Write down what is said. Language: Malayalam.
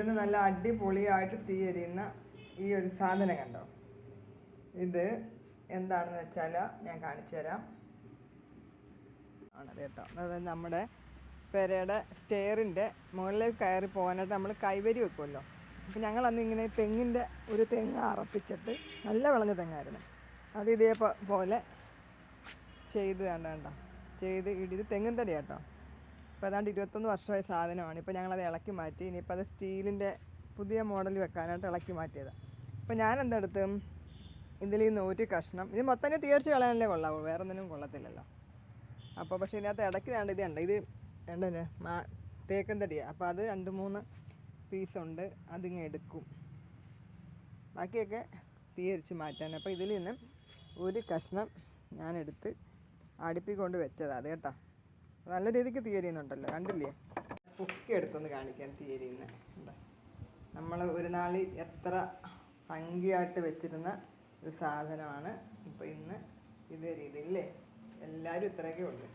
ഇരുന്ന് നല്ല അടിപൊളിയായിട്ട് തീ എരിയുന്ന ഈ ഒരു സാധനം കണ്ടോ. ഇത് എന്താണെന്ന് വെച്ചാൽ ഞാൻ കാണിച്ചു തരാം. ആണത് കേട്ടോ. അതായത് നമ്മുടെ പെരയുടെ സ്റ്റെയറിൻ്റെ മുകളിലേക്ക് കയറി പോകാനായിട്ട് നമ്മൾ കൈവരി വെക്കുമല്ലോ. അപ്പോൾ ഞങ്ങളന്ന് ഇങ്ങനെ ഒരു തെങ്ങ് അറപ്പിച്ചിട്ട്, നല്ല വിളഞ്ഞ തെങ്ങായിരുന്നു, അത് ഇതേപോലെ ചെയ്ത് കണ്ടോ, ഇത് തെങ്ങിൻ തടി കേട്ടോ. അപ്പോൾ ഏതാണ്ട് 21 വർഷമായ സാധനമാണ്. ഇപ്പോൾ ഞങ്ങളത് ഇളക്കി മാറ്റി. ഇനിയിപ്പോൾ അത് സ്റ്റീലിൻ്റെ പുതിയ മോഡൽ വെക്കാനായിട്ട് ഇളക്കി മാറ്റിയത്. അപ്പോൾ ഞാനെന്തെടുത്ത് ഇതിൽ നിന്ന് ഒരു കഷ്ണം, ഇത് മൊത്തം തീർച്ച കളയാനല്ലേ കൊള്ളാവൂ, വേറെ ഒന്നിനും കൊള്ളത്തില്ലല്ലോ. അപ്പോൾ പക്ഷേ ഇതിനകത്ത് ഇടയ്ക്ക് ഇത് ഉണ്ടല്ലേ തേക്കൻ തടിയാണ്. അപ്പോൾ അത് 2-3 പീസുണ്ട്, അതിങ്ങനെ എടുക്കും. ബാക്കിയൊക്കെ തീയരിച്ച് മാറ്റാൻ. അപ്പോൾ ഇതിൽ നിന്ന് ഒരു കഷ്ണം ഞാനെടുത്ത് അടുപ്പിക്കൊണ്ട് വെച്ചതാണ് അത് കേട്ടോ. നല്ല രീതിക്ക് തീയരിയുന്നുണ്ടല്ലോ, കണ്ടില്ലേ. പൊക്കി എടുത്തൊന്ന് കാണിക്കാൻ തീയരിയുന്നത് ഉണ്ടോ. നമ്മൾ ഒരു നാൾ എത്ര ഭംഗിയായിട്ട് വെച്ചിരുന്ന ഒരു സാധനമാണ്. ഇപ്പോൾ ഇന്ന് ഇതേ രീതിയിലല്ലേ, എല്ലാവരും ഇത്രയൊക്കെ ഉള്ളു.